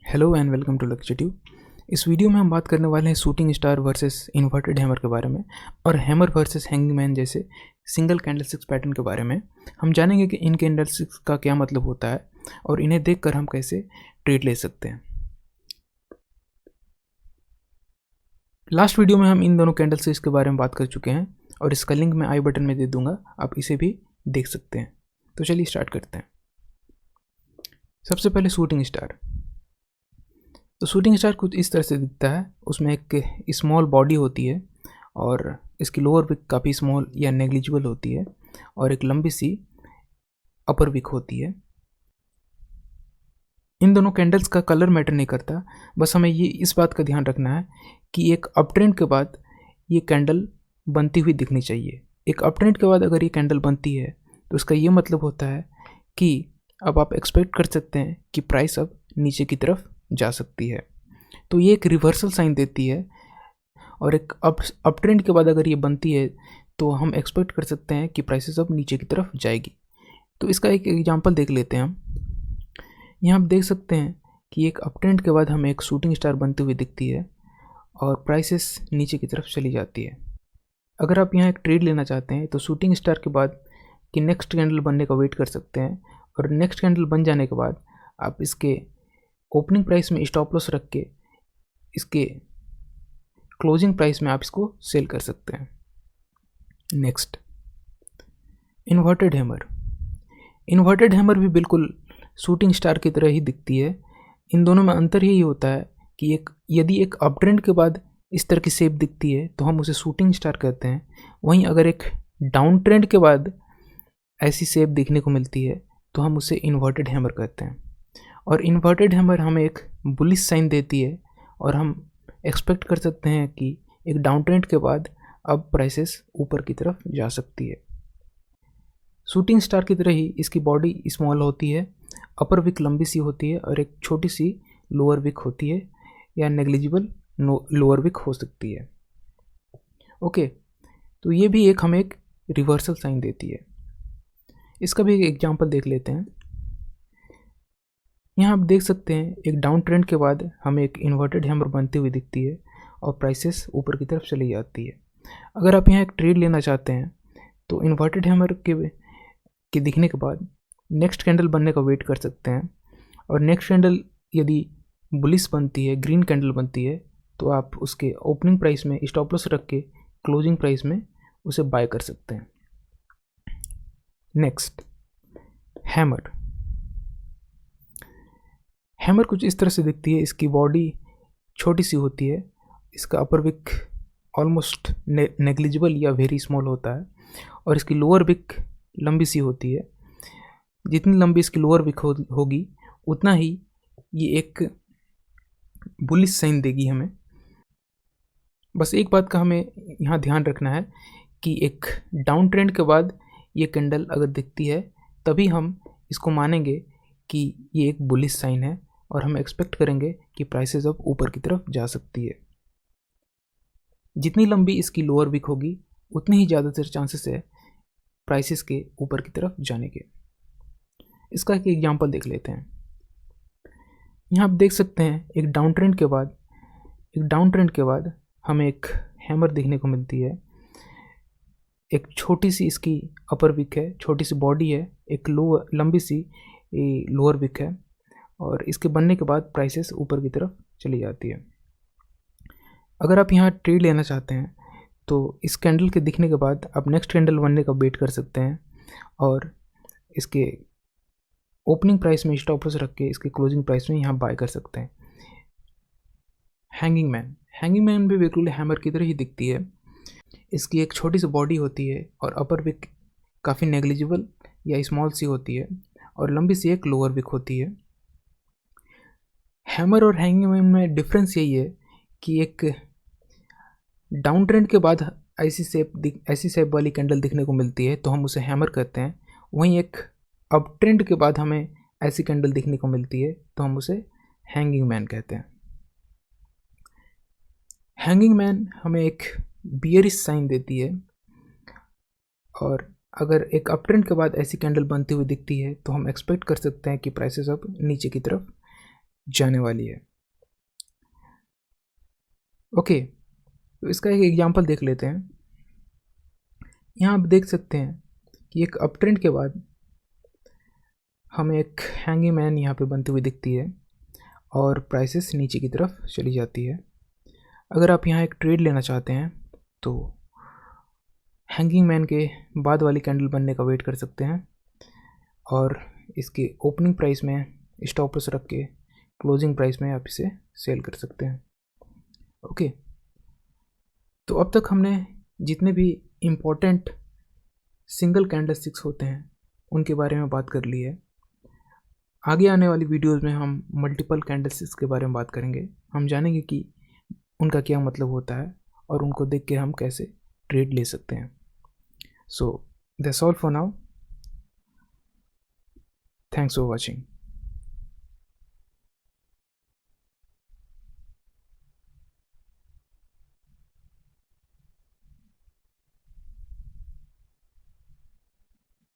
Hello and welcome to lecture tube. इस video में हम बात करने वाले हैं shooting star versus inverted hammer के बारे में और हैमर वर्सेस हैंगिंग मैन जैसे सिंगल कैंडलस्टिक्स पैटर्न के बारे में। हम जानेंगे कि इन कैंडलस्टिक्स का क्या मतलब होता है और इन्हें देखकर हम कैसे ट्रेड ले सकते हैं। लास्ट वीडियो में हम इन दोनों कैंडलस्टिक्स के बारे में बात कर चुके हैं और इसका लिंक मैं आई बटन में दे दूंगा, आप इसे भी देख सकते हैं। तो चलिए स्टार्ट करते हैं। सबसे पहले शूटिंग स्टार। तो शूटिंग स्टार कुछ इस तरह से दिखता है। उसमें एक स्मॉल बॉडी होती है और इसकी लोअर विक काफ़ी स्मॉल या नेग्लिजिबल होती है और एक लंबी सी अपर विक होती है। इन दोनों कैंडल्स का कलर मैटर नहीं करता, बस हमें ये इस बात का ध्यान रखना है कि एक अप ट्रेंड के बाद ये कैंडल बनती हुई दिखनी चाहिए। एक अप ट्रेंड के बाद अगर ये कैंडल बनती है तो इसका ये मतलब होता है कि अब आप एक्सपेक्ट कर सकते हैं कि प्राइस अब नीचे की तरफ जा सकती है। तो ये एक रिवर्सल साइन देती है और एक अप ट्रेंड के बाद अगर ये बनती है तो हम एक्सपेक्ट कर सकते हैं कि प्राइसेस अब नीचे की तरफ जाएगी। तो इसका एक एग्जांपल देख लेते हैं हम। यहाँ आप देख सकते हैं कि एक अप ट्रेंड के बाद हमें एक शूटिंग स्टार बनती हुई दिखती है और प्राइसेस नीचे की तरफ चली जाती है। अगर आप यहाँ एक ट्रेड लेना चाहते हैं तो शूटिंग स्टार के बाद कि नेक्स्ट कैंडल बनने का वेट कर सकते हैं और नेक्स्ट कैंडल बन जाने के बाद आप इसके ओपनिंग प्राइस में स्टॉप लॉस रख के इसके क्लोजिंग प्राइस में आप इसको सेल कर सकते हैं। Next, inverted hammer. Inverted hammer भी बिल्कुल शूटिंग स्टार की तरह ही दिखती है। इन दोनों में अंतर यही होता है कि यदि एक अप ट्रेंड के बाद इस तरह की शेप दिखती है तो हम उसे शूटिंग स्टार कहते हैं। वहीं अगर एक डाउन ट्रेंड के बाद ऐसी शेप देखने को मिलती है तो हम उसे इन्वर्टेड हैमर कहते हैं। और इन्वर्टेड हैमर हमें एक बुलिश साइन देती है और हम एक्सपेक्ट कर सकते हैं कि एक डाउन ट्रेंड के बाद अब प्राइसेस ऊपर की तरफ जा सकती है। शूटिंग स्टार की तरह ही इसकी बॉडी स्मॉल होती है, अपर विक लंबी सी होती है और एक छोटी सी लोअर विक होती है या नेग्लिजिबल लोअर विक हो सकती है। ओके, तो ये भी हमें एक रिवर्सल साइन देती है। इसका भी एक एग्जांपल देख लेते हैं। यहाँ आप देख सकते हैं एक डाउन ट्रेंड के बाद हमें एक इन्वर्टेड हैमर बनती हुई दिखती है और प्राइसेस ऊपर की तरफ चली जाती है। अगर आप यहाँ एक ट्रेड लेना चाहते हैं तो इन्वर्टेड हैमर के दिखने के बाद नेक्स्ट कैंडल बनने का वेट कर सकते हैं और नेक्स्ट कैंडल यदि बुलिश बनती है, ग्रीन कैंडल बनती है, तो आप उसके ओपनिंग प्राइस में स्टॉप लॉस रख के क्लोजिंग प्राइस में उसे बाय कर सकते हैं। Next, hammer. हैमर कुछ इस तरह से दिखती है। इसकी बॉडी छोटी सी होती है, इसका अपर विक ऑलमोस्ट नेग्लिजिबल या वेरी स्मॉल होता है और इसकी लोअर विक लंबी सी होती है। जितनी लंबी इसकी लोअर विक होगी उतना ही ये एक बुलिश साइन देगी हमें। बस एक बात का हमें यहाँ ध्यान रखना है कि एक डाउन ट्रेंड के बाद ये कैंडल अगर दिखती है तभी हम इसको मानेंगे कि ये एक बुलिश साइन है और हम एक्सपेक्ट करेंगे कि प्राइसेस अब ऊपर की तरफ जा सकती है। जितनी लंबी इसकी लोअर विक होगी उतनी ही ज़्यादातर चांसेस है प्राइसेस के ऊपर की तरफ जाने के। इसका एक एग्जांपल देख लेते हैं। यहाँ आप देख सकते हैं एक डाउन ट्रेंड के बाद हमें एक हैमर देखने को मिलती है। एक छोटी सी इसकी अपर विक है, छोटी सी बॉडी है, एक लंबी सी लोअर विक है और इसके बनने के बाद प्राइसेस ऊपर की तरफ चली जाती है। अगर आप यहाँ ट्रेड लेना चाहते हैं तो इस कैंडल के दिखने के बाद आप नेक्स्ट कैंडल बनने का वेट कर सकते हैं और इसके ओपनिंग प्राइस में स्टॉप लॉस रख के इसके क्लोजिंग प्राइस में यहाँ बाय कर सकते हैं। हैंगिंग मैन भी बिल्कुल हैमर की तरह ही दिखती है। इसकी एक छोटी सी बॉडी होती है और अपर विक काफ़ी नेग्लिजिबल या स्मॉल सी होती है और लंबी सी एक लोअर विक होती है। हैमर और हैंगिंग मैन में डिफरेंस यही है कि एक डाउन ट्रेंड के बाद ऐसी शेप वाली कैंडल दिखने को मिलती है तो हम उसे हैमर कहते हैं। वहीं एक अप ट्रेंड के बाद हमें ऐसी कैंडल दिखने को मिलती है तो हम उसे हैंगिंग मैन कहते हैं। हैंगिंग मैन हमें एक बियरिश साइन देती है और अगर एक अप ट्रेंड के बाद ऐसी कैंडल बनती हुई दिखती है तो हम एक्सपेक्ट कर सकते हैं कि प्राइसेस अब नीचे की तरफ जाने वाली है। ओके, तो इसका एक एग्जांपल देख लेते हैं। यहाँ आप देख सकते हैं कि एक अप ट्रेंड के बाद हमें एक हैंगिंग मैन यहाँ पे बनती हुई दिखती है और प्राइसेस नीचे की तरफ चली जाती है। अगर आप यहाँ एक ट्रेड लेना चाहते हैं तो हैंगिंग मैन के बाद वाली कैंडल बनने का वेट कर सकते हैं और इसके ओपनिंग प्राइस में स्टॉप लॉस रख के क्लोजिंग प्राइस में आप इसे सेल कर सकते हैं। ओके, तो अब तक हमने जितने भी इम्पोर्टेंट सिंगल कैंडल स्टिक्स होते हैं उनके बारे में बात कर ली है। आगे आने वाली वीडियोस में हम मल्टीपल कैंडल स्टिक्स के बारे में बात करेंगे। हम जानेंगे कि उनका क्या मतलब होता है और उनको देख के हम कैसे ट्रेड ले सकते हैं। So that's all for now. Thanks for watching.